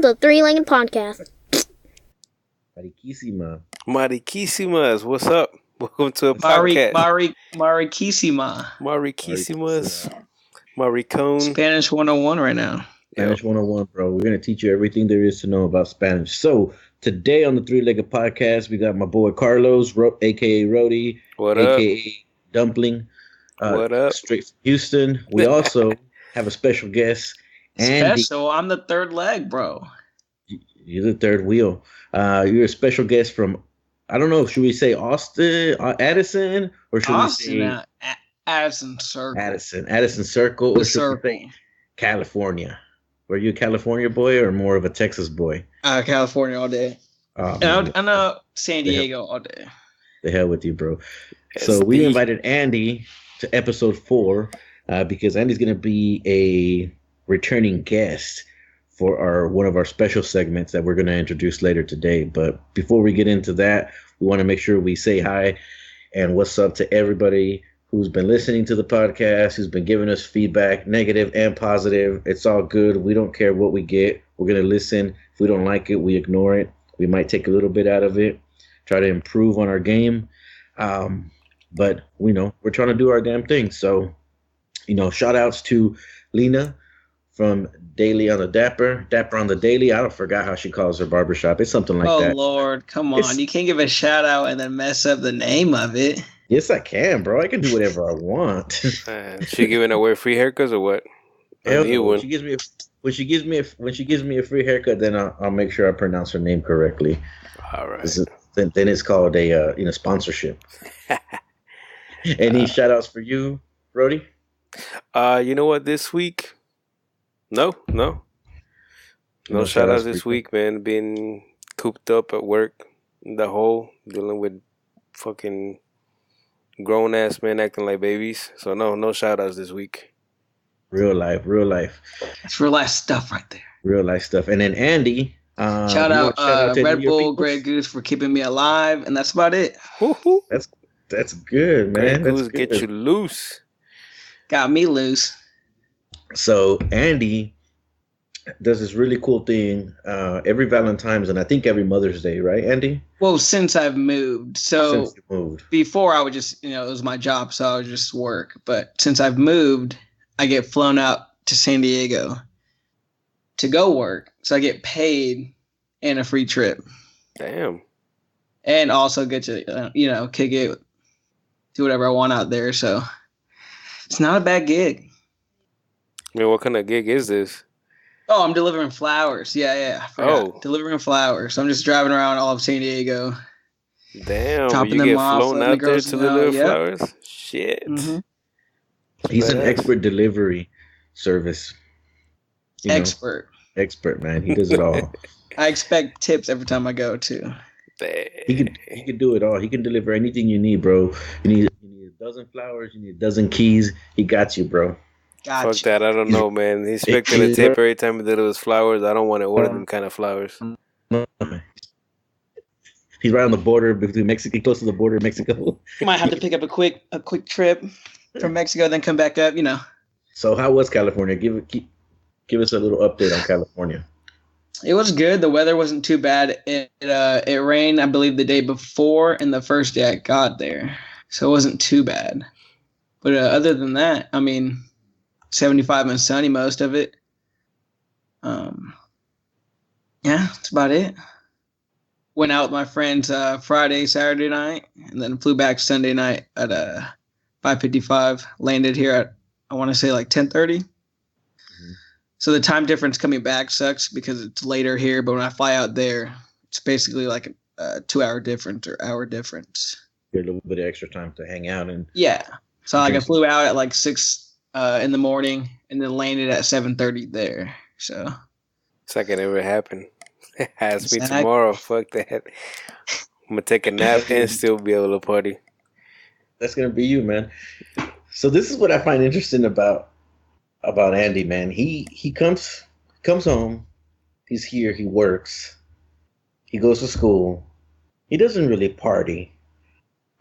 the Three-Legged Podcast. Mariquísimas, what's up? Welcome to a podcast. Mariquísima. Maricón. Spanish 101 right now. Spanish 101, bro. We're going to teach you everything there is to know about Spanish. So, today on the Three-Legged Podcast, we got my boy Carlos, a.k.a. Rody, a.k.a. Dumpling. What up? Straight from Houston. We also have a special guest, Andy. Special? I'm the third leg, bro. You're the third wheel. You're a special guest from, I don't know, should we say Austin, Addison? Or should we say Addison Circle? Addison Circle? Or should we say California? Were you a California boy or more of a Texas boy? California all day. I know San Diego all day. The hell with you, bro. So we invited Andy to episode 4 because Andy's going to be a returning guest for one of our special segments that we're going to introduce later today. But before we get into that, we want to make sure we say hi and what's up to everybody who's been listening to the podcast, who's been giving us feedback, negative and positive. It's all good. We don't care what we get. We're going to listen. If we don't like it, we ignore it. We might take a little bit out of it, try to improve on our game. But we know we're trying to do our damn thing. So, shout outs to Lena from Daily on the Dapper on the Daily. I don't forgot how she calls her barbershop. It's something like that. Oh, Lord. Come on. You can't give a shout out and then mess up the name of it. Yes, I can, bro. I can do whatever I want. She giving away free haircuts or what? Hell no. When she gives me a free haircut, then I'll make sure I pronounce her name correctly. All right. Then it's called a sponsorship. Any shout outs for you, Brody? You know what? This week, no shout outs this week, man. Being cooped up at work, dealing with fucking grown ass men acting like babies. So no shout outs this week. Real life. That's real life stuff right there. Real life stuff. And then Andy. Shout out Red Bull, Grey Goose for keeping me alive, and that's about it. Woo-hoo. That's good, man. Grey Goose get you loose. Got me loose. So Andy does this really cool thing every Valentine's and I think every Mother's Day, right, Andy? Well, since I've moved. So since you moved. Before I would just, it was my job, so I would just work. But since I've moved, I get flown out to San Diego to go work. So I get paid and a free trip. Damn. And also get to, kick it, do whatever I want out there. So it's not a bad gig. I mean, what kind of gig is this? Oh, I'm delivering flowers. Yeah. Delivering flowers. So I'm just driving around all of San Diego. Damn, you get flown out there to deliver flowers? Shit. Mm-hmm. He's an expert delivery service. Expert, man. He does it all. I expect tips every time I go, too. He can do it all. He can deliver anything you need, bro. You need a dozen flowers. You need a dozen keys. He got you, bro. Fuck that. I don't know, man. He's expecting a tip every time he delivers flowers. I don't want to order them kind of flowers. He's right on the border between Mexico, close to the border of Mexico. You might have to pick up a quick trip from Mexico, then come back up, So how was California? Give us a little update on California. It was good. The weather wasn't too bad. It rained, I believe, the day before and the first day I got there. So it wasn't too bad. But other than that, 75 and sunny most of it. That's about it. Went out with my friends Friday, Saturday night, and then flew back Sunday night at 5:55. Landed here at, I want to say, like 10:30. Mm-hmm. So the time difference coming back sucks because it's later here, but when I fly out there, it's basically like a 2-hour difference or hour difference. Get a little bit of extra time to hang out and. Yeah. So I flew out at like 6 in the morning and then landed at 7:30 there. So it's like it never happened. Ask me tomorrow. Fuck that. I'm gonna take a nap and still be able to party. That's gonna be you, man. So this is what I find interesting about Andy, man. He comes home. He's here. He works. He goes to school. He doesn't really party.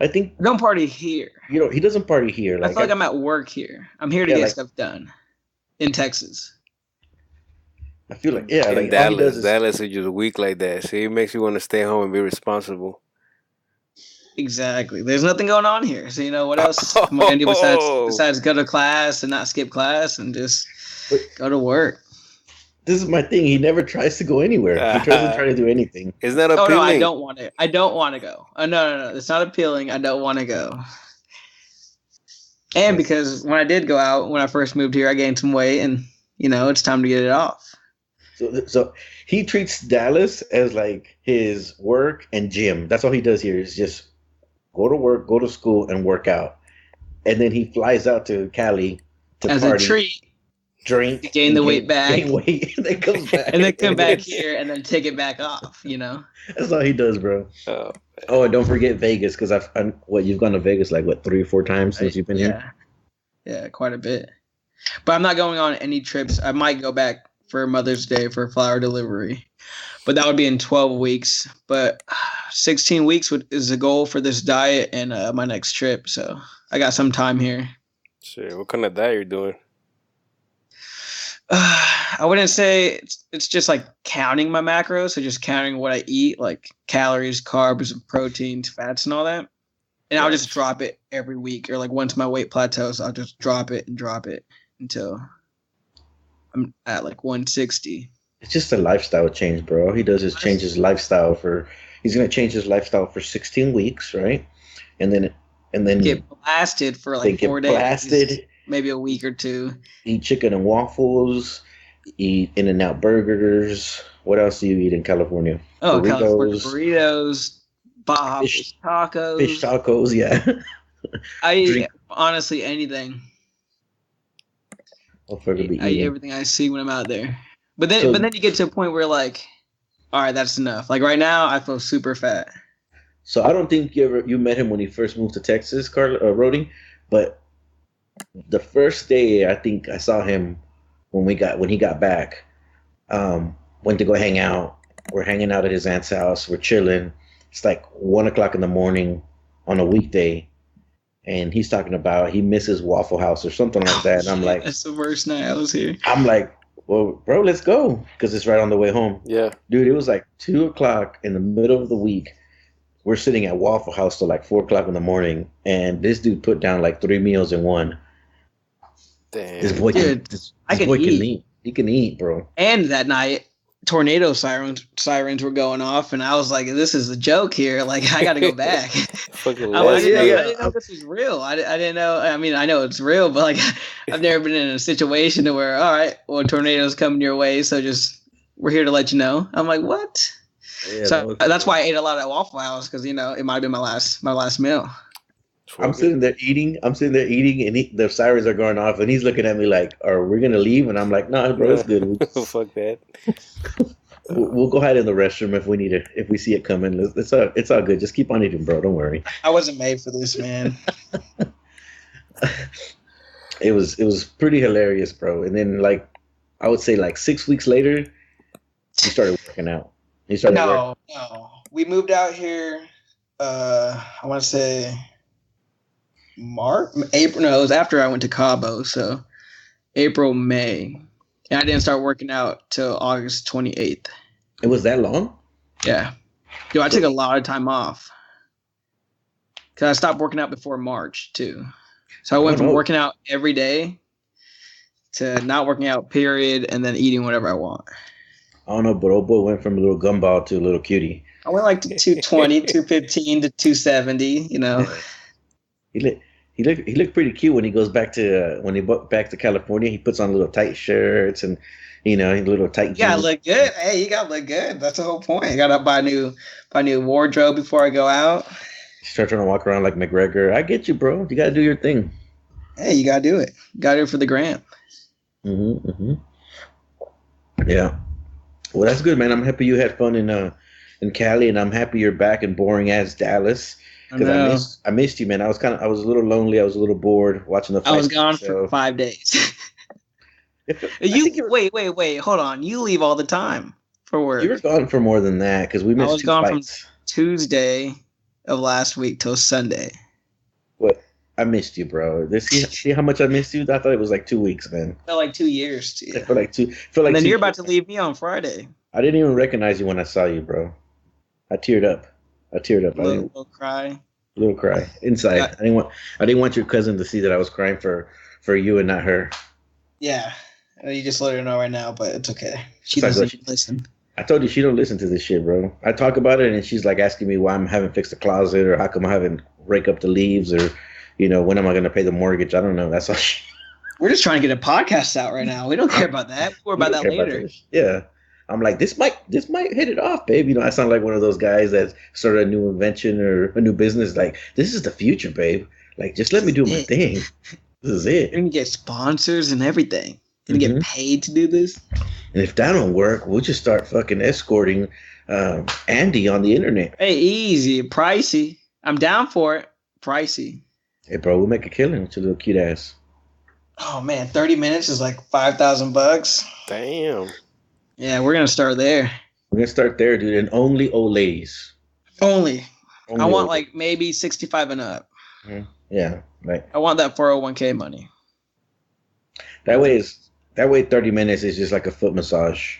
I think I don't party here. He doesn't party here. I feel like I'm at work here. I'm here to get stuff done in Texas. I feel like yeah, In like all he does is Dallas is just weak like that. See, it makes you want to stay home and be responsible. Exactly. There's nothing going on here. So what else am I gonna do besides go to class and not skip class and just but go to work? this is my thing. He never tries to go anywhere. He doesn't try to do anything. It's not Oh no, I appealing. don't want to. I don't want to go. No. It's not appealing. I don't want to go. And because when I did go out when I first moved here, I gained some weight, and it's time to get it off. So he treats Dallas as like his work and gym. That's all he does here is just go to work, go to school, and work out. And then he flies out to Cali to as party, a treat, drink, to gain the weight back, gain weight, and then comes back, and then come back here and then take it back off. That's all he does, bro. Oh, and don't forget Vegas because you've gone to Vegas like 3 or 4 times since you've been here. Yeah, quite a bit. But I'm not going on any trips. I might go back for Mother's Day for a flower delivery, but that would be in 12 weeks. But 16 weeks is the goal for this diet and my next trip. So I got some time here. Shit, what kind of diet you're doing? I wouldn't say it's just like counting my macros, so just counting what I eat, like calories, carbs, proteins, fats, and all that. And I'll just drop it every week, or like once my weight plateaus, I'll just drop it until I'm at like 160. It's just a lifestyle change, bro. All he does is change his lifestyle he's gonna change his lifestyle for 16 weeks, right? And then Get blasted for like 4 days. Blasted. Maybe a week or 2. Eat chicken and waffles, eat In-N-Out burgers. What else do you eat in California? Oh, California burritos, Baja fish tacos. Fish tacos, yeah. I eat honestly anything. I eat everything I see when I'm out there. But then you get to a point where like, all right, that's enough. Like right now, I feel super fat. So I don't think you met him when he first moved to Texas, Rody, but the first day I think I saw him when he got back, went to go hang out. We're hanging out at his aunt's house. We're chilling. It's like 1:00 in the morning on a weekday, and he's talking about he misses Waffle House or something like that. And I'm like, that's the worst night I was here. I'm like, well, bro, let's go because it's right on the way home. Yeah, dude, it was like 2:00 in the middle of the week. We're sitting at Waffle House till like 4:00 in the morning, and this dude put down like 3 meals in one. Damn. This boy can eat. He can eat, bro. And that night, tornado sirens were going off, and I was like, "This is a joke here. Like, I got to go back." I didn't know this was real. I didn't know. I mean, I know it's real, but like, I've never been in a situation to where, all right, well, tornadoes coming your way, so we're here to let you know. I'm like, what? Yeah, so that's why I ate a lot at Waffle House because it might have been my last meal. I'm sitting there eating, and the sirens are going off, and he's looking at me like, "Are we gonna leave?" And I'm like, "No, bro, it's good. Fuck that. We'll go hide in the restroom if we need it. If we see it coming, it's all good. Just keep on eating, bro. Don't worry." I wasn't made for this, man. It was pretty hilarious, bro. And then like, I would say like 6 weeks later, he started working out. No. We moved out here. I want to say April. No, it was after I went to Cabo, so April, May, and I didn't start working out till August 28th. It was that long? Yeah. I took a lot of time off because I stopped working out before March too. So I went from working out every day to not working out, period, and then eating whatever I want. I don't know, but old boy went from a little gumball to a little cutie. I went like to 220, 215 to 270. He looked pretty cute when he goes back to California. He puts on little tight shirts and little tight jeans. Yeah, look good. Hey, you gotta look good. That's the whole point. I gotta buy a new wardrobe before I go out. Start trying to walk around like McGregor. I get you, bro. You gotta do your thing. Hey, you gotta do it. You gotta do it for the gram. Yeah. Well, that's good, man. I'm happy you had fun in Cali, and I'm happy you're back in boring ass Dallas. Because I missed you, man. I was a little lonely. I was a little bored watching the fight. I was gone for 5 days. Wait. Hold on. You leave all the time for work. You were gone for more than that because we missed 2 fights. I was gone from Tuesday of last week till Sunday. What? I missed you, bro. See how much I missed you? I thought it was like 2 weeks, man. Felt like 2 years to you. I feel like two. Feel like And then 2 you're about years. to leave me on Friday. I didn't even recognize you when I saw you, bro. I teared up. I teared up. Little cry. Little cry inside. Yeah. I didn't want your cousin to see that I was crying for you and not her. Yeah. You just let her know right now, but it's okay. She It's like, doesn't even listen. I told you she don't listen to this shit, bro. I talk about it and she's like asking me why I haven't fixed the closet or how come I haven't rake up the leaves or, when am I going to pay the mortgage? I don't know. That's all. We're just trying to get a podcast out right now. We don't care about that. We're about that later. Yeah. I'm like, this might hit it off, babe. I sound like one of those guys that started a new invention or a new business. Like, this is the future, babe. Like, just let me do my thing. This is it. You're going to get sponsors and everything. You're going to get paid to do this. And if that don't work, we'll just start fucking escorting Andy on the internet. Hey, easy. Pricey. I'm down for it. Pricey. Hey, bro, we'll make a killing with your little cute ass. Oh, man. 30 minutes is like $5,000. Damn. Yeah, we're going to start there. We're going to start there, dude. And only old ladies. Only I want like maybe 65 and up. Mm-hmm. Yeah, right. I want that 401k money. That way 30 minutes is just like a foot massage.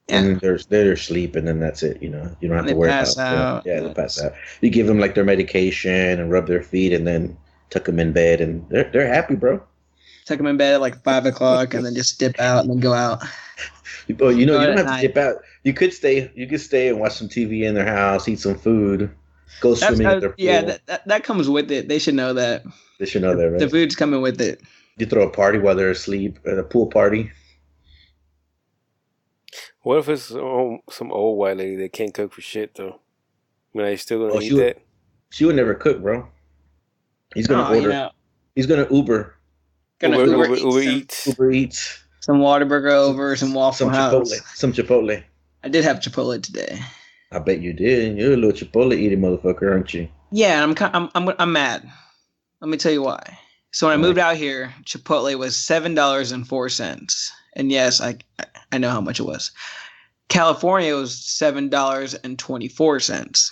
Yeah. And they're asleep, and then that's it. You don't have to worry about it. Yeah, they pass out. You give them like their medication and rub their feet, and then tuck them in bed, and they're happy, bro. Tuck them in bed at like 5 o'clock, and then just dip out and then go out. You don't have to dip out. You could stay and watch some TV in their house, eat some food, go swimming at their pool. Yeah, that comes with it. They should know that. They should know that, right? The food's coming with it. You throw a party while they're asleep at a pool party. What if it's some old white lady that can't cook for shit though? I mean, are you still gonna eat that? She would never cook, bro. He's gonna order. He's gonna Uber. Uber Eats. Uber Eats. Some Whataburger over, some Waffle House. Some Chipotle. I did have Chipotle today. I bet you did. You're a little Chipotle eating motherfucker, aren't you? Yeah, I'm mad. Let me tell you why. So when I moved out here, Chipotle was $7.04, and yes, I know how much it was. California was $7.24.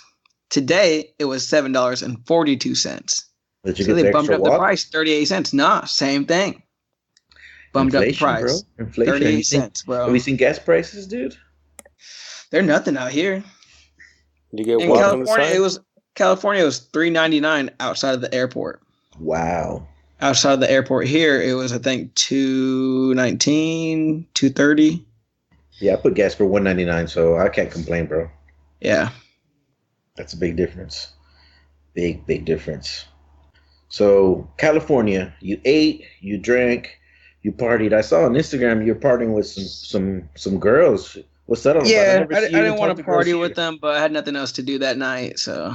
Today it was $7.42. Did you so get they bumped up the price 38 cents. Nah, same thing. Bumped up the price. Bro. Inflation. 38 cents, bro. Have you seen gas prices, dude? They're nothing out here. You get in California was $3.99 outside of the airport. Wow. Outside of the airport here, it was I think $2.19, $2.30. Yeah, I put gas for $1.99, so I can't complain, bro. Yeah. That's a big difference. Big difference. So, California, you ate, you drank, you partied. I saw on Instagram you're partying with some girls. What's that all about? Yeah, I didn't want to party with them, but I had nothing else to do that night, so.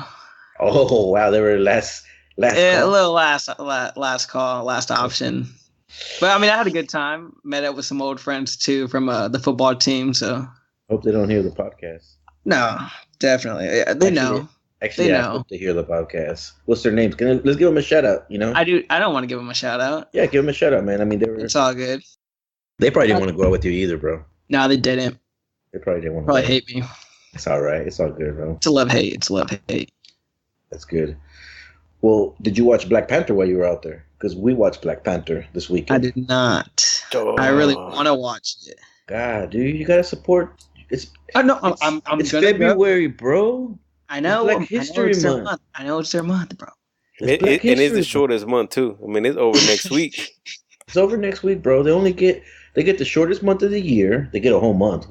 Oh, wow, they were last call. A little last call, last option. But I mean, I had a good time. Met up with some old friends too from the football team. So hope they don't hear the podcast. No, definitely. Yeah, they know. Actually, I hope they hear the podcast. What's their names? Let's give them a shout out. I do. I don't want to give them a shout out. Yeah, give them a shout out, man. I mean, It's all good. They probably didn't want to go out with you either, bro. No, they didn't. They probably didn't want to. Probably hate me. It's all right. It's all good, bro. It's a love hate. That's good. Well, did you watch Black Panther while you were out there? Because we watched Black Panther this weekend. I did not. I really want to watch it. God, dude, you gotta support. I know. It's February, bro. I know. It's Black History Month. I know it's their month, bro. It is the shortest month too. I mean, it's over next week. It's over next week, bro. They get the shortest month of the year. They get a whole month,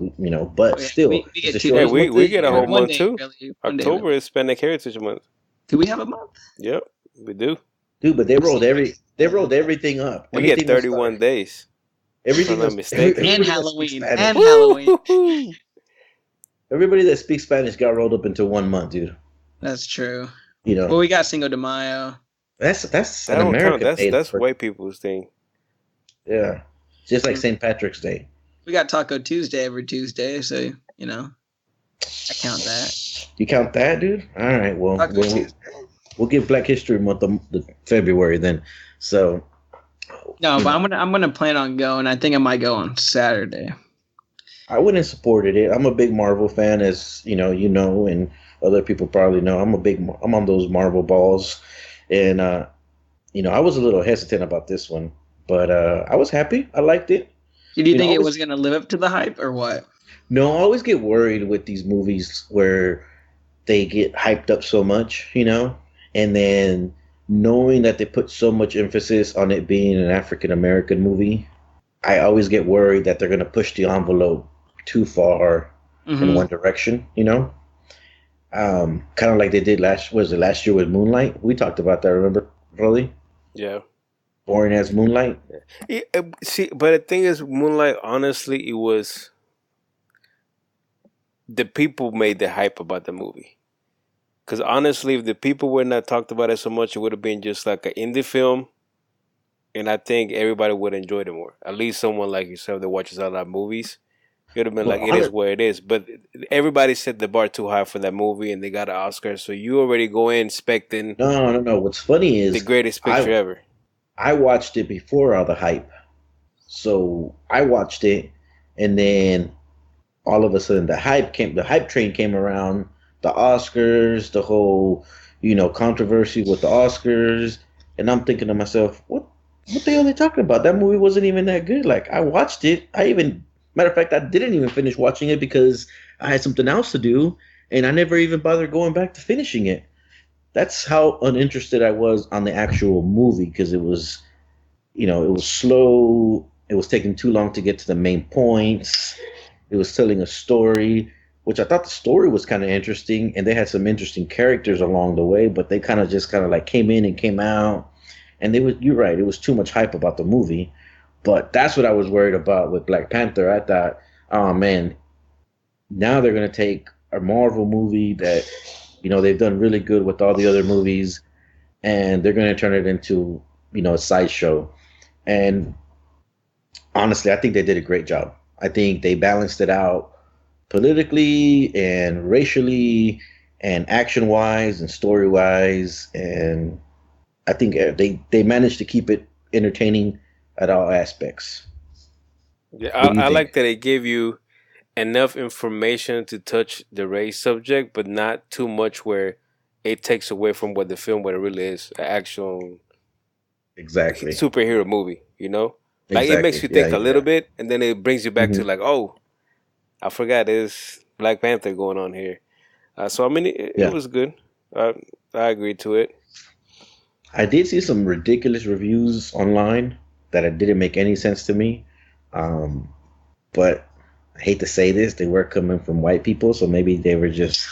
but still, we get a whole month too. October is Hispanic Heritage Month. Do we have a month? Yep, we do. Dude, but they rolled everything up. We get 31 days. Everything was mistaken. And Halloween. Halloween. Everybody that speaks Spanish got rolled up into 1 month, dude. That's true. Well, we got Cinco de Mayo. That's an American day. That's white people's thing. Yeah, just like St. Patrick's Day. We got Taco Tuesday every Tuesday, so I count that. You count that, dude? All right. Well, we'll give Black History Month the February then. So. No, but I'm gonna plan on going. I think I might go on Saturday. I wouldn't have supported it. I'm a big Marvel fan, as you know, and other people probably know. I'm on those Marvel balls, and I was a little hesitant about this one, but I was happy. I liked it. Did you think it Always was going to live up to the hype or what? no, I always get worried with these movies where they get hyped up so much, and then knowing that they put so much emphasis on it being an African American movie, I always get worried that they're going to push the envelope too far in one direction, kind of like they did last year with Moonlight? We talked about that, remember, Rolly? Yeah. Boring as Moonlight. Yeah, see, but the thing is, Moonlight. Honestly, it was the people made the hype about the movie. Because honestly, if the people were not talked about it so much, it would have been just like an indie film, and I think everybody would enjoy it more. At least someone like yourself that watches a lot of movies, it would have been Well, like, it is what it is. But everybody set the bar too high for that movie, and they got an Oscar, so you already go in expecting no. What's funny the is greatest picture ever. I watched it before all the hype. So I watched it, and then all of a sudden the hype train came around, the Oscars, the whole, controversy with the Oscars, and I'm thinking to myself, what the hell are they talking about? That movie wasn't even that good. Like, I watched it. Matter of fact, I didn't even finish watching it because I had something else to do, and I never even bothered going back to finishing it. That's how uninterested I was on the actual movie because it was, it was slow. It was taking too long to get to the main points. It was telling a story, which I thought the story was kind of interesting, and they had some interesting characters along the way, but they kind of like came in and came out, and you're right, it was too much hype about the movie. But that's what I was worried about with Black Panther. I thought, oh man, now they're gonna take a Marvel movie that, they've done really good with all the other movies, and they're gonna turn it into, a sideshow. And honestly, I think they did a great job. I think they balanced it out politically and racially and action wise and story wise, and I think they managed to keep it entertaining at all aspects. Yeah, What do you I think? like that it gave you enough information to touch the race subject, but not too much where it takes away from what the film, what it really is, an actual Exactly. superhero movie. Like it makes Exactly. you Yeah, think a little yeah. bit, and then it brings you back to Hmm. like, oh, I forgot there's Black Panther going on here. So I mean, it Yeah. was good. I agreed to it. I did see some ridiculous reviews online that it didn't make any sense to me. Um, but I hate to say this, they were coming from white people, so maybe they were just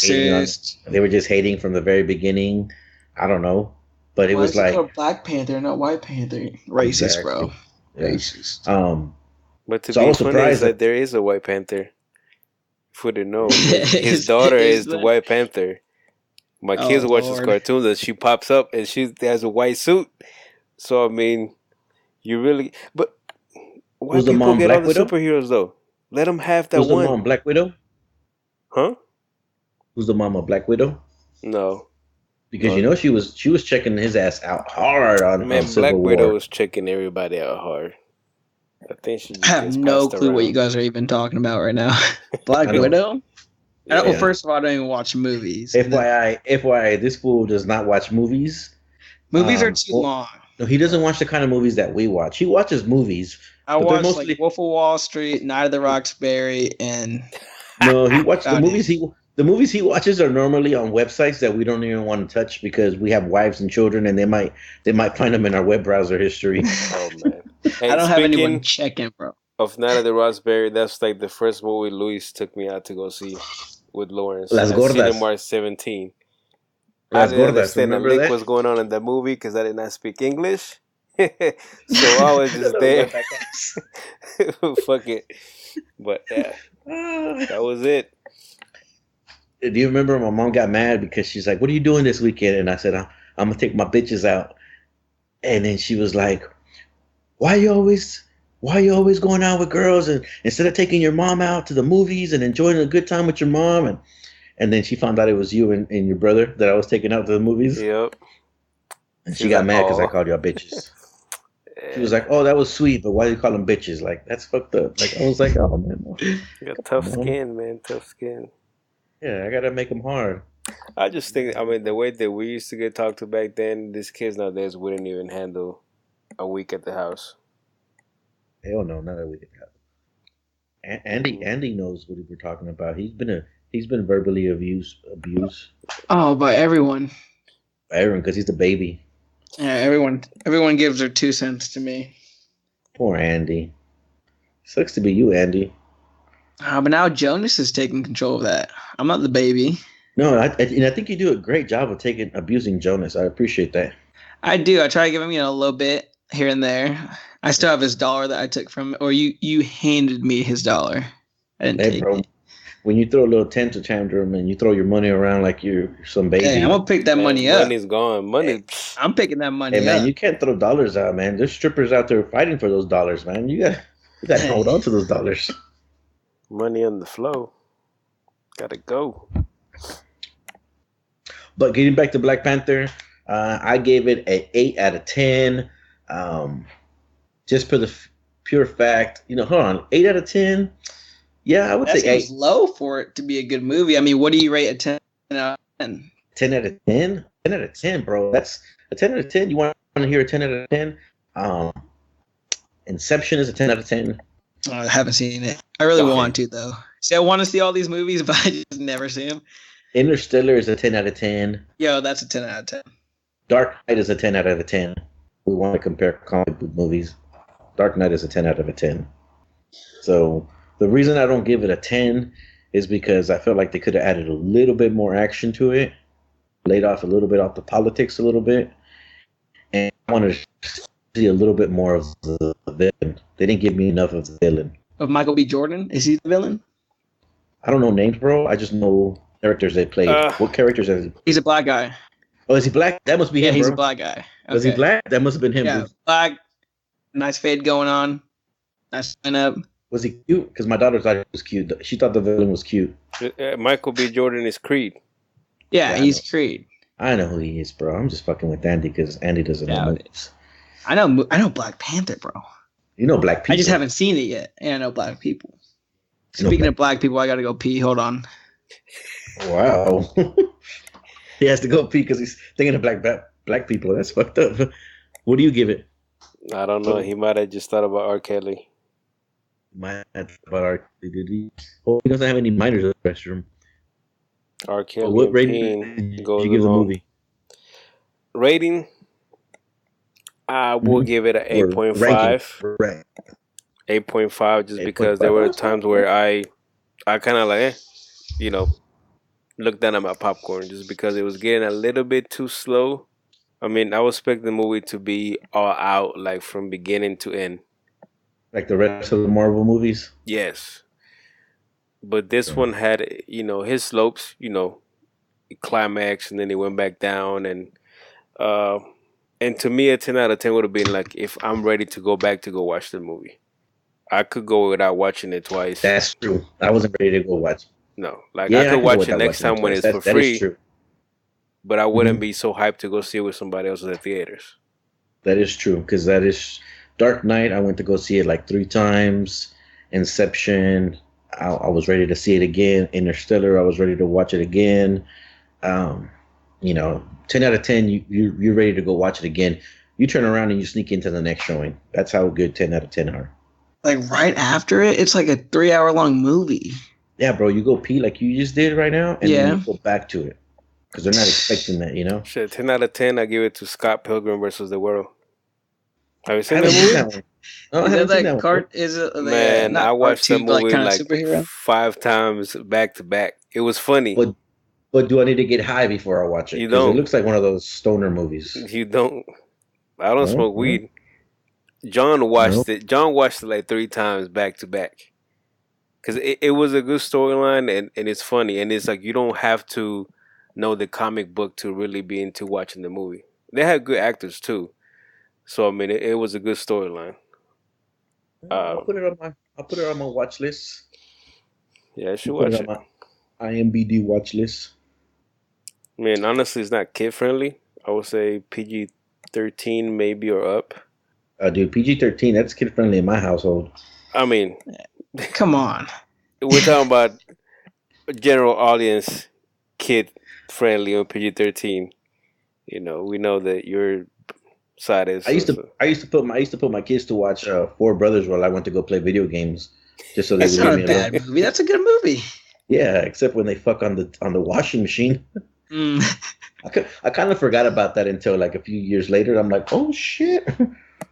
hating on. Racist. They were just hating from the very beginning. I don't know, but it Why was is it like called Black Panther, not White Panther? Racist, bro. exactly. Yeah. Racist. But to So I be was funny is surprised that that there is a White Panther. If we didn't know, his is, daughter is is the the, White Panther. My kids oh watch this Lord. cartoon that she pops up and she has a white suit. So I mean, you really, but why was the people mom get all Black the Widow? superheroes though? Let them have that Was the one, mom Black Widow? huh? Was the mom a Black Widow? No, Because no, she was checking his ass out hard on man. Black Civil Widow War. is checking everybody out hard. I think she I just have gets no passed clue what you around. guys are even talking about right now. Black I know. Widow? Well, Yeah, Yeah. first of all, I don't even watch movies. And then FYI, this fool does not watch movies. movies are too Well, long. no, he doesn't watch the kind of movies that we watch. He watches movies, I but they're watched like mostly Wolf of Wall Street, Night of the Roxbury, and no. He watched about it. the movies he watches are normally on websites that we don't even want to touch because we have wives and children, and they might find them in our web browser history. oh man. I Hey, don't have anyone speaking checking, bro. of Night of the Raspberry, that's like the first movie Luis took me out to go see with Lawrence Las at gordas, Cinemark 17. I las didn't gordas. understand a Remember lick that? was going on in that movie because I did not speak English. So I was just Little there. wetback ass. Fuck it. But yeah, Ah. that was it. Do you remember my mom got mad because she's like, "What are you doing this weekend?" And I said, "I'm gonna take my bitches out." And then she was like, "Why you always, why you always going out with girls and instead of taking your mom out to the movies and enjoying a good time with your mom?" And then she found out it was you and your brother that I was taking out to the movies, Yep. and She she was got like, mad because I oh. called y'all bitches. She was like, "Oh, that was sweet, but why do you call them bitches? Like that's fucked up." Like I was like, "Oh man, You got tough Mom. skin, man. Tough skin. Yeah, I gotta make them hard." I just think, I mean, the way that we used to get talked to back then, these kids nowadays wouldn't even handle a week at the house. Hell no, not a week ago. Andy knows what we're talking about. He's been verbally abused Oh, by everyone. by everyone because he's the baby. Yeah, everyone gives their 2 cents to me. Poor Andy. Sucks to be you, Andy. But now Jonas is taking control of that. I'm not the baby. No, and I think you do a great job of abusing Jonas. I appreciate that. I do. I try to give him, a little bit here and there. I still have his dollar that I took from, or you handed me his dollar. I didn't take it. When you throw a little tantrum and you throw your money around like you're some baby. Hey, I'm gonna pick that money up. Money's gone. Money. I'm picking that money up. Hey man, you can't throw dollars out, man. There's strippers out there fighting for those dollars, man. You gotta hold on to those dollars. Money on the flow. Gotta go. But getting back to Black Panther, I gave it an 8 out of 10. Just for the pure fact, hold on, 8 out of 10. Yeah, I would say 8. Low for it to be a good movie. I mean, what do you rate a 10 out of 10? 10 out of 10? 10 out of 10, bro. That's a 10 out of 10. You want to hear a 10 out of 10? Inception is a 10 out of 10. Oh, I haven't seen it. I really want to, though. See, I want to see all these movies, but I just never see them. Interstellar is a 10 out of 10. Yo, that's a 10 out of 10. Dark Knight is a 10 out of 10. We want to compare comic book movies. Dark Knight is a 10 out of 10. So the reason I don't give it a 10 is because I felt like they could have added a little bit more action to it, laid off a little bit off the politics a little bit, and I wanted to see a little bit more of the villain. They didn't give me enough of the villain. Of Michael B. Jordan? Is he the villain? I don't know names, bro. I just know characters they played. What characters is he? He's a black guy. Oh, is he black? That must be him, he's bro. A black guy. Okay. Was he black? That must have been him. Yeah, black. Nice fade going on. Nice line-up. Was he cute? Because my daughter thought he was cute. She thought the villain was cute. Michael B. Jordan is Creed. Yeah, he's Creed. I know who he is, bro. I'm just fucking with Andy because Andy doesn't know movies. I know Black Panther, bro. You know Black people. I just haven't seen it yet, and I know Black people. Speaking of Black people, I gotta go pee. Hold on. Wow. He has to go pee because he's thinking of black people. That's fucked up. What do you give it? I don't know. He might have just thought about R. Kelly. Might have thought about R. Kelly, did he? Oh, he doesn't have any minors in the restroom. R. Kelly. What rating did you give the movie? Rating? I will give it an 8.5. Right. 8.5 just because there were times where I kind of like, looked down at my popcorn just because it was getting a little bit too slow. I mean, I was expecting the movie to be all out, like from beginning to end. Like the rest of the Marvel movies? Yes. But this one had, his slopes, climax, and then it went back down. And to me, a 10 out of 10 would have been like if I'm ready to go back to go watch the movie. I could go without watching it twice. That's true. I wasn't ready to go watch. No, I could watch it next time when it's for free. That is true. But I wouldn't be so hyped to go see it with somebody else at the theaters. That is true, because that is Dark Knight. I went to go see it like 3 times. Inception, I was ready to see it again. Interstellar, I was ready to watch it again. 10 out of 10, you're ready to go watch it again. You turn around and you sneak into the next showing. That's how good 10 out of 10 are. Like right after it, it's like a 3-hour-long movie. Yeah, bro, you go pee like you just did right now, and then you go back to it. Because they're not expecting that, Shit, 10 out of 10, I give it to Scott Pilgrim versus the World. Have you seen that movie? That one. No, I haven't seen that one. Is it, man, I watched that movie like 5 times back to back. It was funny. But do I need to get high before I watch it? You don't. It looks like one of those stoner movies. You don't. I don't smoke weed. John watched it. John watched it like 3 times back to back. Because it was a good storyline and it's funny. And it's like you don't have to know the comic book to really be into watching the movie. They had good actors too. So I mean it was a good storyline. I'll put it on my watch list. Yeah, I should watch it. My IMBD watch list. I mean, honestly, it's not kid friendly. I would say PG-13 maybe or up. Dude, PG-13, that's kid friendly in my household. I mean, come on. We're talking about general audience kid friendly on PG-13. We know that your side is. I used to put my kids to watch Four Brothers while I went to go play video games, just so they That's would not leave a me bad alone. movie. That's a good movie. Yeah, except when they fuck on the washing machine. Mm. I kind of forgot about that until like a few years later. I'm like, oh shit.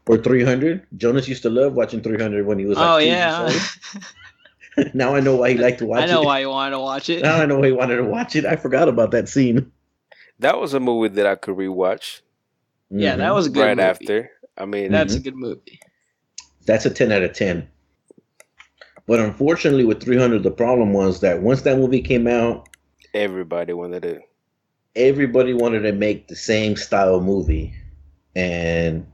Or 300. Jonas used to love watching 300 when he was like Oh 2 years yeah. old. Now I know why he liked to watch I know it. why you wanted to watch it. Now I know why he wanted to watch it. I forgot about that scene. That was a movie that I could rewatch. Yeah, that was a good right movie. after. I mean, That's a good movie. That's a 10 out of 10. But unfortunately, with 300, the problem was that once that movie came out, everybody wanted to make the same style movie, and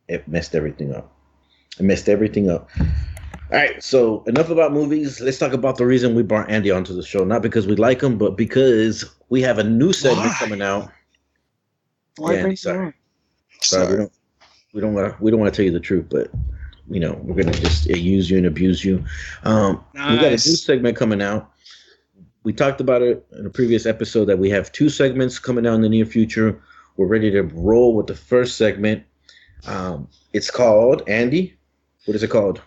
it messed everything up. All right, so enough about movies. Let's talk about the reason we brought Andy onto the show. Not because we like him, but because we have a new segment coming out. Why? Sorry, we don't want to tell you the truth, but we're gonna just use you and abuse you. Nice. We got a new segment coming out. We talked about it in a previous episode that we have 2 segments coming out in the near future. We're ready to roll with the first segment. It's called, Andy, what is it called?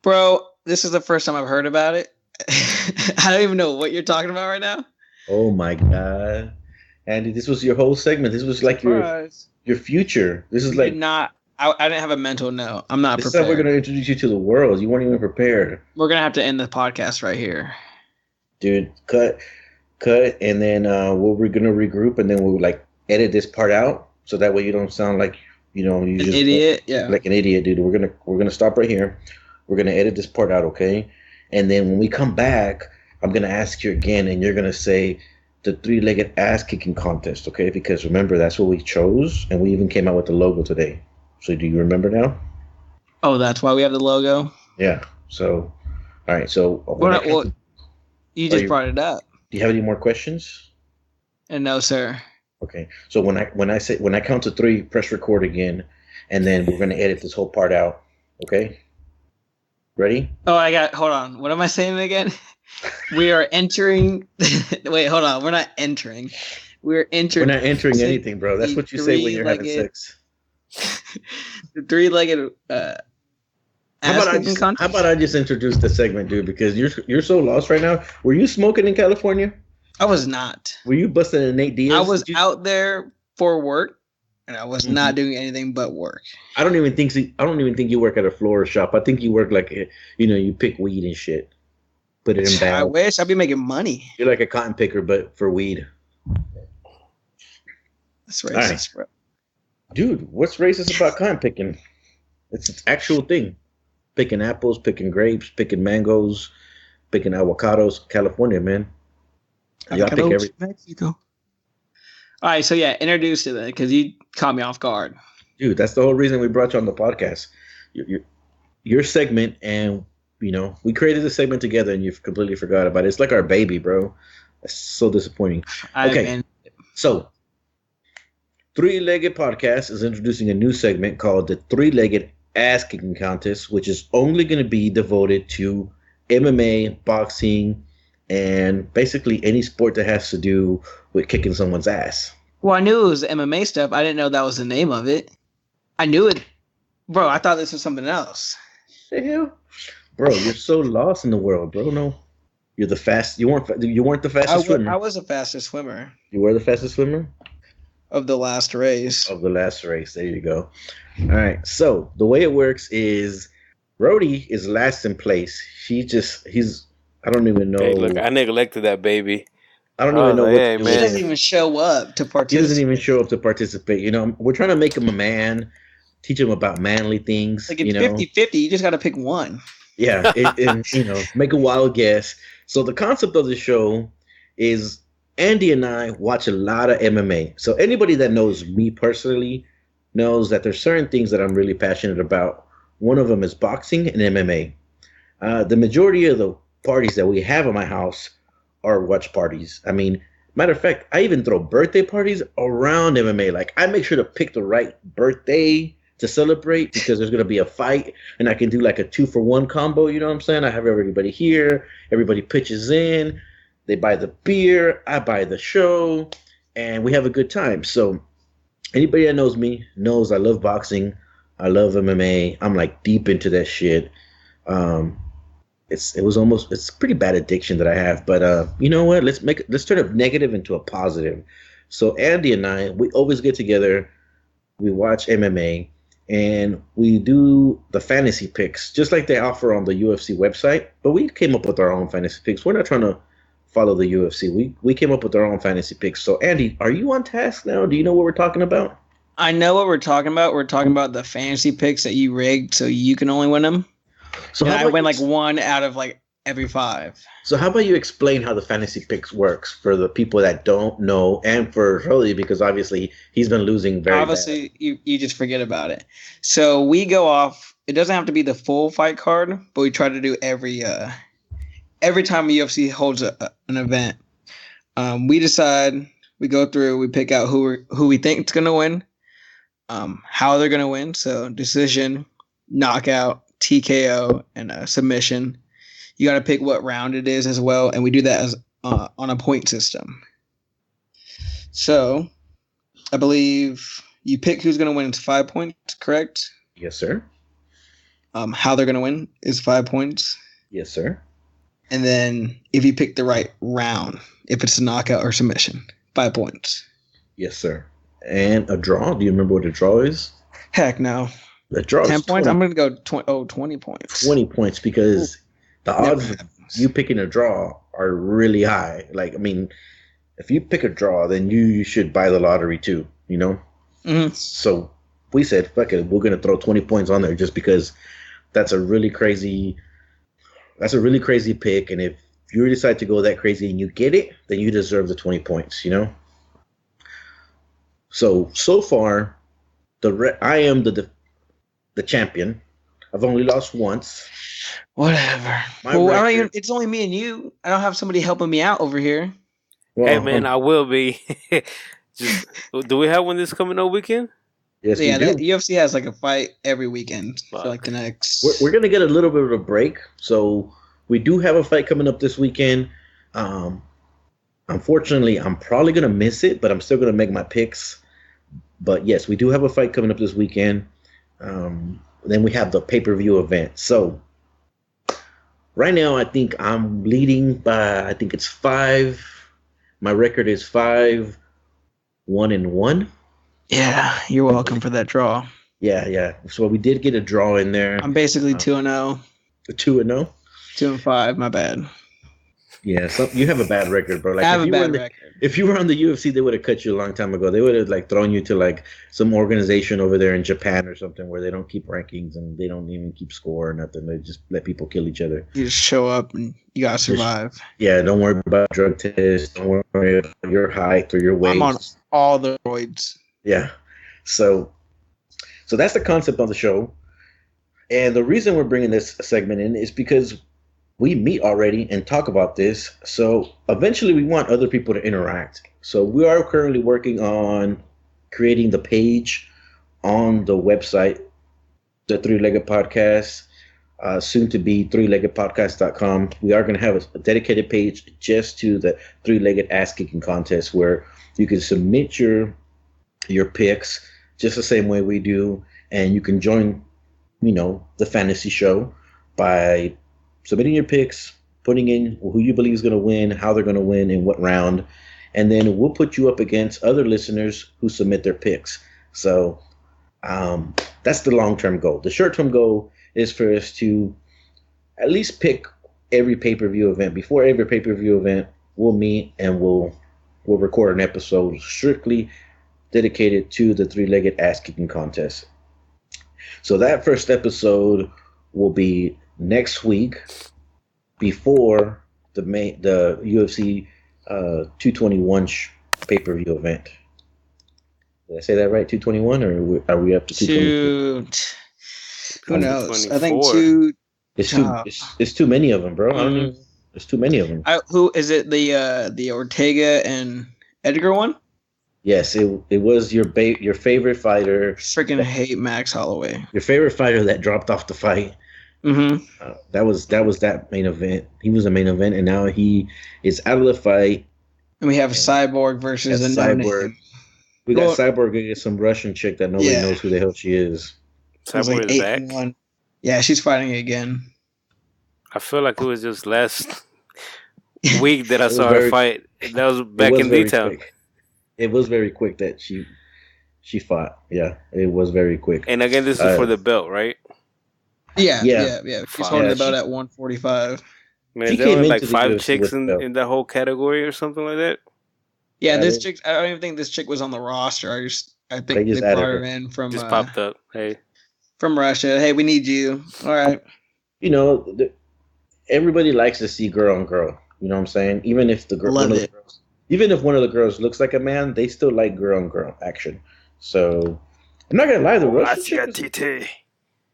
Bro, this is the first time I've heard about it. I don't even know what you're talking about right now. Oh my God. Andy, this was your whole segment. This was like your future. This is like I didn't have a mental note. I'm not prepared. This is how we're going to introduce you to the world. You weren't even prepared. We're going to have to end the podcast right here. Dude, cut, and then we're going to regroup, and then we'll like edit this part out so that way you don't sound like an idiot. Yeah, like an idiot, dude. We're gonna stop right here. We're gonna edit this part out, okay? And then when we come back, I'm gonna ask you again, and you're gonna say the 3-legged ass kicking contest, okay? Because remember, that's what we chose, and we even came out with the logo today. So do you remember now? Oh, that's why we have the logo. Yeah. So, all right. So you just brought it up. Do you have any more questions? And no, sir. Okay. So when I count to 3, press record again, and then we're gonna edit this whole part out. Okay. Ready? Oh, hold on. What am I saying again? We are entering. Wait, hold on. We're not entering. We're entering. We're not entering anything, bro. That's what you say when you're having sex. The 3-legged. How about I just introduce the segment, dude? Because you're so lost right now. Were you smoking in California? I was not. Were you busting a Nate Diaz? I was out there for work, and I was not doing anything but work. I don't even think you work at a florist shop. I think you work like you pick weed and shit. Put it in bags. I wish I'd be making money. You're like a cotton picker, but for weed. That's racist, bro. Dude, what's racist about cotton picking? It's an actual thing. Picking apples, picking grapes, picking mangoes, picking avocados. California, man. Y'all pick everything. Mexico. All right, so yeah, introduce it then, because you caught me off guard. Dude, that's the whole reason we brought you on the podcast. Your segment, and we created the segment together, and you've completely forgot about it. It's like our baby, bro. That's so disappointing. Okay, so 3-Legged Podcast is introducing a new segment called the 3-Legged Ass Kicking Contest, which is only going to be devoted to MMA, boxing, and basically any sport that has to do with kicking someone's ass. Well, I knew it was MMA stuff. I didn't know that was the name of it. I knew it. Bro, I thought this was something else. The hell? Bro, you're so lost in the world, bro. No. You're the fast. You weren't the fastest swimmer. I was the fastest swimmer. You were the fastest swimmer? Of the last race. There you go. All right. So the way it works is Brody is last in place. I don't even know. Hey, look, I neglected that baby. I don't even know what to do. He doesn't even show up to participate. He doesn't even show up to participate. We're trying to make him a man, teach him about manly things. Like it's 50-50. You just got to pick one. Yeah. Make a wild guess. So the concept of the show is Andy and I watch a lot of MMA. So anybody that knows me personally knows that there's certain things that I'm really passionate about. One of them is boxing and MMA. The majority of the parties that we have at my house are watch parties. I mean, matter of fact, I even throw birthday parties around MMA. Like, I make sure to pick the right birthday to celebrate because there's going to be a fight, and I can do like a 2-for-1 combo. You know what I'm saying? I have everybody here. Everybody pitches in. They buy the beer, I buy the show, and we have a good time. So anybody that knows me knows I love boxing. I love MMA. I'm like deep into that shit. Um, it's a pretty bad addiction that I have. But you know what? Let's turn a negative into a positive. So Andy and I, we always get together. We watch MMA and we do the fantasy picks just like they offer on the UFC website. But we came up with our own fantasy picks. We're not trying to follow the UFC. We came up with our own fantasy picks. So Andy, are you on task now? Do you know what we're talking about? I know what we're talking about. We're talking about the fantasy picks that you rigged so you can only win them. So and I win like 1 out of like every 5. So how about you explain how the fantasy picks works for the people that don't know, and for Charlie, because obviously he's been losing very obviously bad. You just forget about it. So we go off. It doesn't have to be the full fight card, but we try to do every time a UFC holds an event. We decide, we go through, we pick out who we think is going to win, how they're going to win. So decision, knockout, TKO, and submission. You got to pick what round it is as well, and we do that as on a point system. So I believe you pick who's going to win. It's 5 points, correct? Yes, sir. How they're going to win is 5 points. Yes, sir. And then if you pick the right round, if it's a knockout or submission, 5 points. Yes, sir. And a draw? Do you remember what a draw is? Heck no. The draw 10 is points? 20. I'm going to go 20 points. 20 points because the odds of you picking a draw are really high. Like, I mean, if you pick a draw, then you should buy the lottery too, you know? Mm-hmm. So we said, fuck it, we're going to throw 20 points on there just because that's a really crazy pick. And if you decide to go that crazy and you get it, then you deserve the 20 points, you know? So far, I am the champion. I've only lost once. Whatever. It's only me and you. I don't have somebody helping me out over here. Well, hey, man, I will be. Do we have one this coming up weekend? Yes, yeah, the UFC has like a fight every weekend for like the next. We're going to get a little bit of a break. So we do have a fight coming up this weekend. Unfortunately, I'm probably going to miss it, but I'm still going to make my picks. But yes, we do have a fight coming up this weekend. Then we have the pay-per-view event. So right now, I think I'm leading by, I think it's 5. My record is 5-1-1. Yeah, you're welcome for that draw. Yeah. So we did get a draw in there. I'm basically 2-0. 2-0? 2-5, my bad. Yeah, you have a bad record, bro. Like, I have a bad record. If you were on the UFC, they would have cut you a long time ago. They would have like thrown you to like some organization over there in Japan or something where they don't keep rankings and they don't even keep score or nothing. They just let people kill each other. You just show up and you gotta survive. Yeah, don't worry about drug tests. Don't worry about your height or your weight. I'm on all the roids. Yeah, so that's the concept of the show, and the reason we're bringing this segment in is because we meet already and talk about this. So eventually we want other people to interact. So we are currently working on creating the page on the website, the Three-Legged Podcast, soon to be threeleggedpodcast.com. We are going to have a dedicated page just to the Three-Legged Ass Kicking Contest where you can submit your picks just the same way we do. And you can join, the fantasy show by submitting your picks, putting in who you believe is going to win, how they're going to win, in what round, and then we'll put you up against other listeners who submit their picks. So that's the long-term goal. The short-term goal is for us to at least pick every pay-per-view event. Before every pay-per-view event, we'll meet and we'll record an episode strictly dedicated to the Three-Legged Ass Kicking Contest. So that first episode will be next week before the UFC 221 pay-per-view event. Did I say that right? 221, or are we up to 222? Who knows? I think 2. It's too many of them, bro. I don't even, there's too many of them. Who is it? The Ortega and Edgar one? Yes, it was your favorite fighter. Freaking hate Max Holloway. Your favorite fighter that dropped off the fight. Mm-hmm. That main event. He was the main event, and now he is out of the fight. And we have And Cyborg versus a no Cyborg. name. We got Well, Cyborg against some Russian chick that nobody yeah, knows who the hell she is. it was like Cyborg is 8-1. back. Yeah, she's fighting again. I feel like it was just last week that I It was saw her very. fight. That was It back was in very D-Town. quick. It was very quick that she fought. Yeah, it was very quick. And again, this is for the belt, right? Yeah. Yeah. She's Fuck. holding Yeah, the belt at 145. Man, she is there came only like into the 5 UFC chicks with the belt. in that whole category or something like that? Yeah, Yeah, this chick. I don't even think this chick was on the roster. I think just they added brought her her. in from Just popped up. Hey, from Russia. Hey, we need you. All right. You know, everybody likes to see girl on girl. You know what I'm saying? Even if even if one of the girls looks like a man, they still like girl on girl action. So I'm not gonna lie, the Russian chick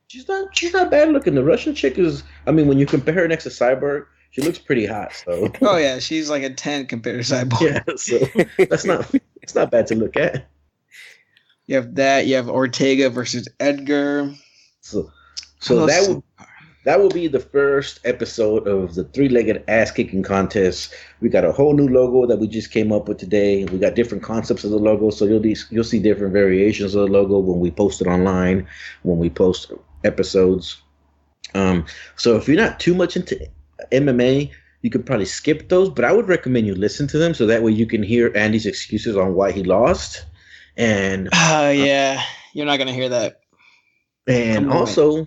she's not bad looking. The Russian chick is. I mean, when you compare her next to Cyborg, she looks pretty hot. So Oh yeah, she's like a 10 compared to Cyborg. yeah, so it's not bad to look at. You have that. You have Ortega versus Edgar. So Oh, that will be the first episode of the three-legged ass-kicking contest. We got a whole new logo that we just came up with today. We got different concepts of the logo, so you'll see different variations of the logo when we post it online, when we post episodes. So if you're not too much into MMA, you could probably skip those, but I would recommend you listen to them so that way you can hear Andy's excuses on why he lost. And yeah, you're not gonna hear that. and also,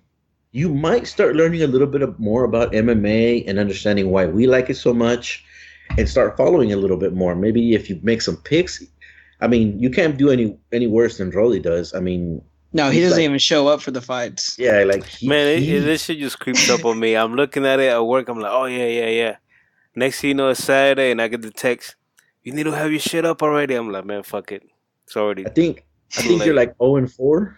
you might start learning a little bit more about MMA and understanding why we like it so much, and start following a little bit more. Maybe if you make some picks, I mean, you can't do any worse than Rolly does. I mean, no, he doesn't even show up for the fights. Yeah, like this shit just creeps up on me. I'm looking at it at work. I'm like, oh yeah. Next thing you know, it's Saturday, and I get the text. You need to have your shit up already. I'm like, man, fuck it. It's already. I think you're like 0-4.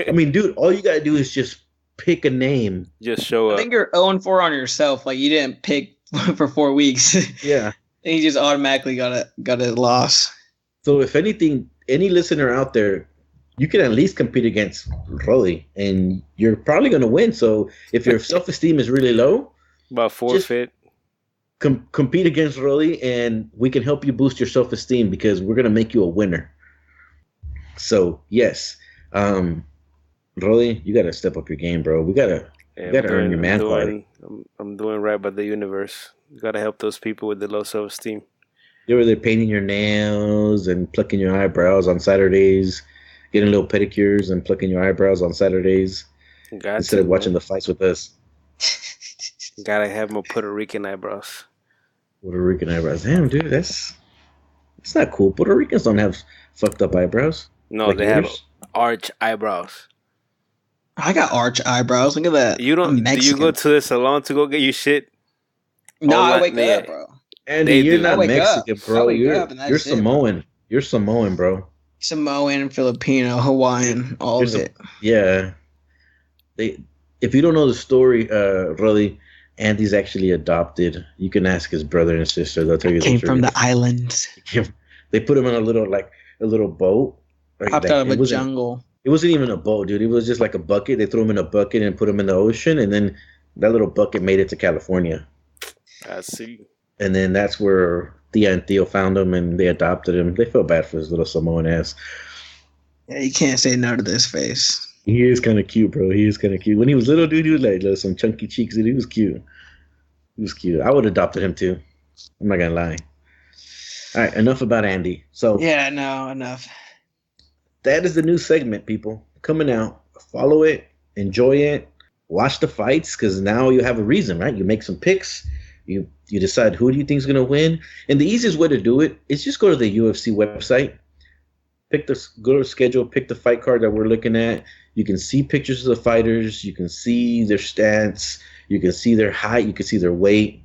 I mean, dude, all you gotta do is just pick a name. Just show up. I think you're 0-4 on yourself. Like you didn't pick for 4 weeks. Yeah. And you just automatically got a loss. So if anything, any listener out there, you can at least compete against Rolly, and you're probably gonna win. So if your self-esteem is really low, about forfeit. Compete against Rolly, and we can help you boost your self-esteem because we're gonna make you a winner. So yes, Rolly, you gotta step up your game, bro. You gotta earn your man card. I'm doing right by the universe. You gotta help those people with the low self-esteem. They were there painting your nails and plucking your eyebrows on Saturdays, getting little pedicures and plucking your eyebrows on Saturdays instead of watching the fights with us. Gotta have more Puerto Rican eyebrows. Puerto Rican eyebrows. Damn, dude, it's not cool. Puerto Ricans don't have fucked up eyebrows. No, like they have arch eyebrows. I got arch eyebrows. Look at that. You don't? Do you go to the salon to go get your shit? No, I wake up, bro. Andy, you're not Mexican, bro. You're Samoan. Bro. You're Samoan, bro. Samoan, Filipino, Hawaiian, all of it. Yeah. If you don't know the story, Rolly, Andy's actually adopted. You can ask his brother and sister. They'll tell you. Came from the islands. They put him on a little boat. Popped out of a jungle. It wasn't even a boat, dude. It was just like a bucket. They threw him in a bucket and put him in the ocean, and then that little bucket made it to California. I see. And then that's where Thea and Theo found him, and they adopted him. They felt bad for his little Samoan ass. Yeah, you can't say no to this face. He is kind of cute, bro. He is kind of cute. When he was little, dude, he was like some chunky cheeks, and he was cute. He was cute. I would have adopted him too. I'm not gonna lie. All right, enough about Andy. So yeah, no, enough. That is the new segment, people, coming out. Follow it, enjoy it, watch the fights, because now you have a reason, right? You make some picks. You decide who do you think is gonna win, and the easiest way to do it is just go to the UFC website. Go to schedule, pick the fight card that we're looking at. You can see pictures of the fighters. You can see their stats. You can see their height. You can see their weight.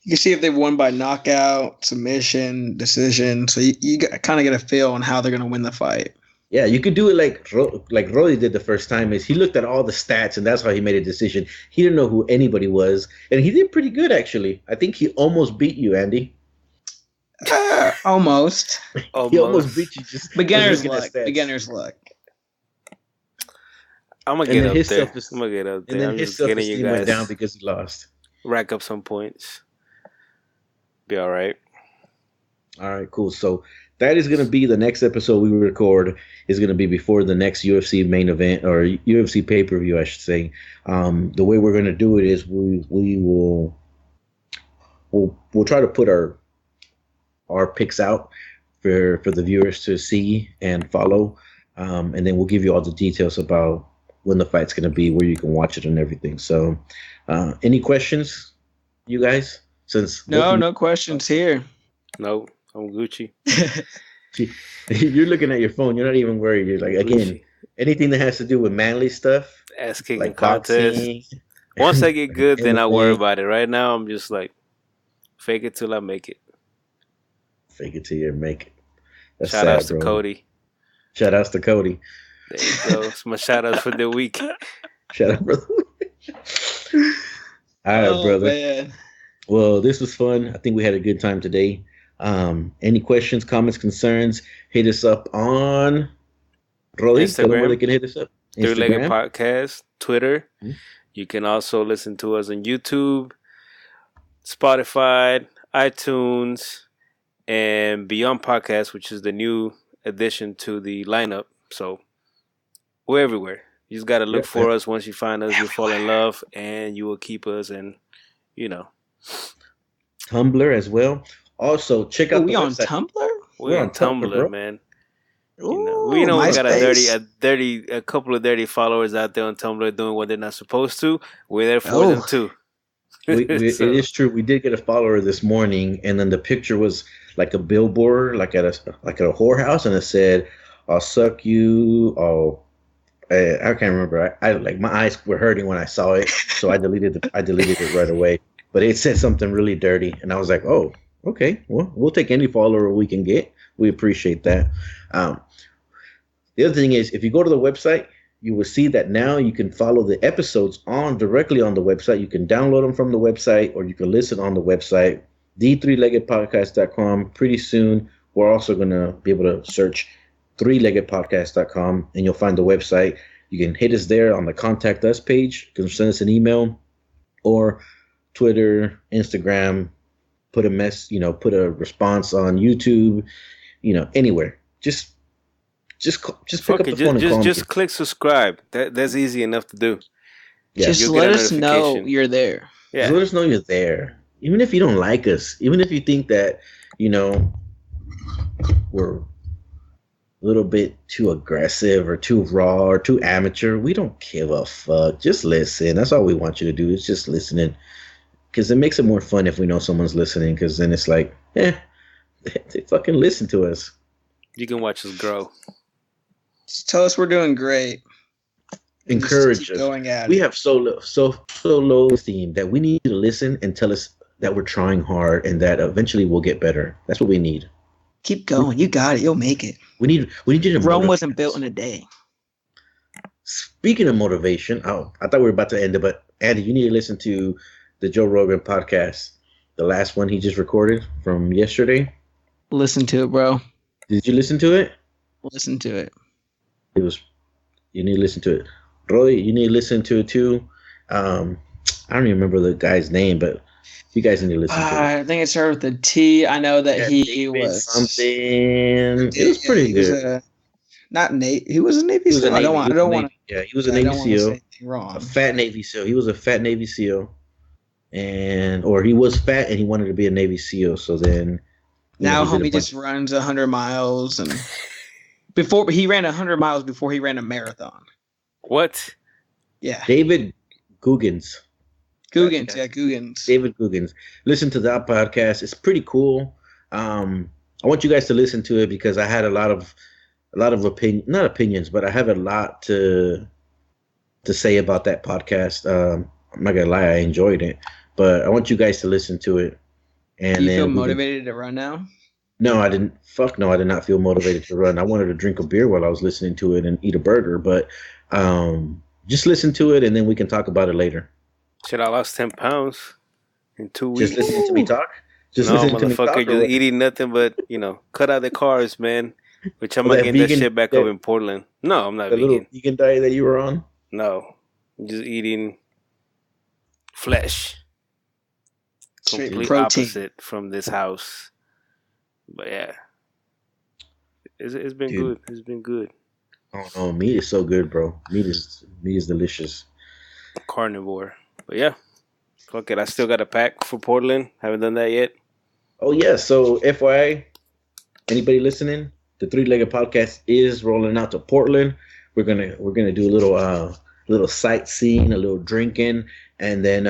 You can see if they've won by knockout, submission, decision. So you kind of get a feel on how they're going to win the fight. Yeah, you could do it like Rolly did the first time. Is he looked at all the stats, and that's how he made a decision. He didn't know who anybody was, and he did pretty good, actually. I think he almost beat you, Andy. Almost. He almost beat you. Just beginner's luck. Beginner's luck. I'm gonna And get then up his there. self I'm gonna get up and there. then I'm his just self getting you esteem went down guys because he lost. rack up some points. Be all right. All right, cool. So that is going to be the next episode we record is going to be before the next UFC main event or UFC pay per view, I should say. The way we're going to do it is we'll try to put our picks out for the viewers to see and follow, and then we'll give you all the details about when the fight's going to be, where you can watch it, and everything. So, any questions, you guys? Since No questions here. No, I'm Gucci. you're looking at your phone, you're not even worried. You're like, again, Gucci. anything that has to do with manly stuff, Ass kicking like contest. boxing. Once I get good, then I worry MMA. about it. Right now, I'm just like, fake it till I make it. Fake it till you make it. That's Shout sad, outs to bro. Cody. Shout outs to Cody. There you go. It's my shout outs for the week. Shout out, brother. All right, brother. Man. Well, this was fun. I think we had a good time today. Any questions, comments, concerns, hit us up on Rolly. Tell them where they can hit us up. Three-Legged Instagram. Podcast, Twitter. Mhm. You can also listen to us on YouTube, Spotify, iTunes, and Beyond Podcast, which is the new addition to the lineup. So we're everywhere. You just got to look for us. Once you find us, you'll fall in love, and you will keep us. And Tumblr as well. Also, check out we the on website. Tumblr? We're on Tumblr, bro. man. Ooh, We know we got MySpace. a couple of dirty followers out there on Tumblr doing what they're not supposed to. We're there for them too. It is true. We did get a follower this morning, and then the picture was like a billboard, like at a whorehouse, and it said, "I'll suck you." Oh, I can't remember. I like my eyes were hurting when I saw it, so I deleted it right away. But it said something really dirty, and I was like, "Oh, okay. Well, we'll take any follower we can get. We appreciate that." The other thing is, if you go to the website, you will see that now you can follow the episodes directly on the website. You can download them from the website, or you can listen on the website, the3leggedpodcast.com. Pretty soon, we're also going to be able to search 3leggedpodcast.com, and you'll find the website. You can hit us there on the Contact Us page. You can send us an email, or Twitter, Instagram, put a response on YouTube, anywhere. Just pick up the phone and call me. Just click subscribe. That's easy enough to do. Yeah. Just let us know you're there. Yeah. Just let us know you're there. Even if you don't like us, even if you think that, we're a little bit too aggressive or too raw or too amateur, we don't give a fuck. Just listen. That's all we want you to do is just listening. Because it makes it more fun if we know someone's listening, because then it's like, they fucking listen to us. You can watch us grow. Just tell us we're doing great. Encourage us. Going at we have so low esteem that we need you to listen and tell us that we're trying hard and that eventually we'll get better. That's what we need. Keep going. You got it. You'll make it. We need you to. Rome wasn't built in a day. Speaking of motivation, I thought we were about to end it, but Andy, you need to listen to the Joe Rogan podcast, the last one he just recorded from yesterday. Listen to it, bro. Did you listen to it? Listen to it. You need to listen to it. Roy, you need to listen to it too. I don't even remember the guy's name, but you guys need to listen to it. I think it started with a T. I know that he was something. It was pretty good. Not Nate. He was a Navy SEAL. I don't want to. Yeah, he was a Navy SEAL. Wrong. A fat Navy SEAL. He was a fat Navy SEAL, or he was fat and he wanted to be a Navy SEAL. So then now homie just runs 100 miles, and before he ran 100 miles before he ran a marathon. What? Yeah. David Goggins. Goggins. David Goggins. Listen to that podcast. It's pretty cool. I want you guys to listen to it because I had a lot of not opinions, but I have a lot to say about that podcast. I'm not gonna lie, I enjoyed it, but I want you guys to listen to it. And do you feel motivated to run now? No, I didn't. Fuck no, I did not feel motivated to run. I wanted to drink a beer while I was listening to it and eat a burger, but just listen to it and then we can talk about it later. Shit, I lost 10 pounds in 2 weeks. Just listening to me talk? Just listening to me talk? Just eating nothing but, cut out the carbs, man. Which I'm not getting that shit back up in Portland. No, I'm not vegan. Little vegan diet that you were on? No, just eating flesh. Straight Complete protein. opposite from this house. But yeah, it's been Dude. good. It's been good. Oh no, meat is so good, bro. Meat is delicious. Carnivore. But yeah, fuck it. I still got a pack for Portland. Haven't done that yet. Oh yeah, so FYI, anybody listening, the Three Legged Podcast is rolling out to Portland. We're gonna do a little sightseeing, a little drinking, and then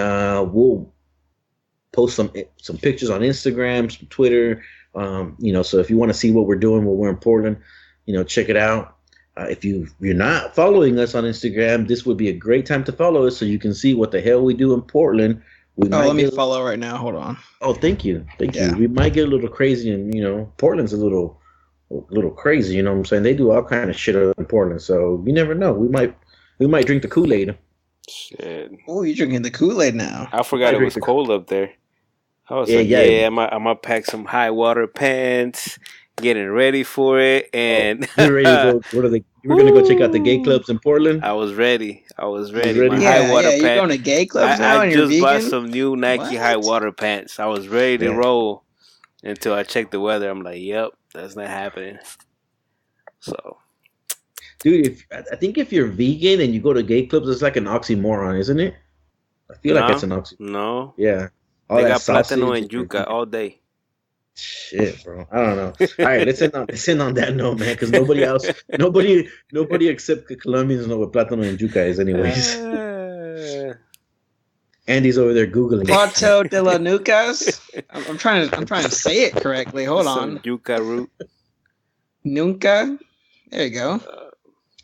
we'll post some pictures on Instagram, some Twitter. So if you want to see what we're doing when we're in Portland, check it out. If you're not following us on Instagram, this would be a great time to follow us so you can see what the hell we do in Portland. Let me follow right now. Hold on. Oh, thank you. We might get a little crazy, and Portland's a little crazy. You know what I'm saying? They do all kind of shit in Portland, so you never know. We might drink the Kool-Aid. Shit. Oh, you're drinking the Kool-Aid now. I forgot it was cold up there. I was I'm gonna pack some high water pants, getting ready for it, and you're ready to go. We're gonna go check out the gay clubs in Portland. I was ready. ready? My high water pants. You're going to gay clubs now, I and you're just bought vegan? some new Nike high water pants. I was ready to roll until I checked the weather. I'm like, yep, that's not happening. So, dude, I think if you're vegan and you go to gay clubs, it's like an oxymoron, isn't it? I feel like it's an oxymoron. No. Yeah. They got plátano and yuca all day. Shit, bro. I don't know. All right, let's end on that note, man, because nobody except the Colombians know what plátano and yuca is, anyways. Andy's over there googling. Plato de la Nucas. I'm trying to say it correctly. Hold on. Yuca root. Nunca. There you go.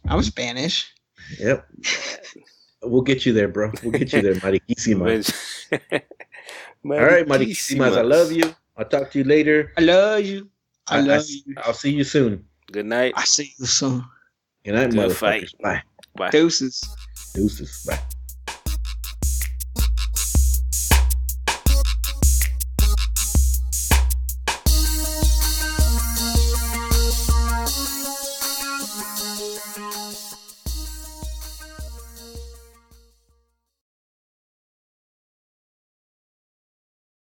I'm Spanish. Yep. We'll get you there, bro. We'll get you there, Mariquísimas. All right, Mariquísimas. I love you. I'll talk to you later. I love you. I love you. I'll see you soon. Good night. I see you soon. Good night, Good motherfuckers. fight. Bye. Deuces. Deuces. Bye.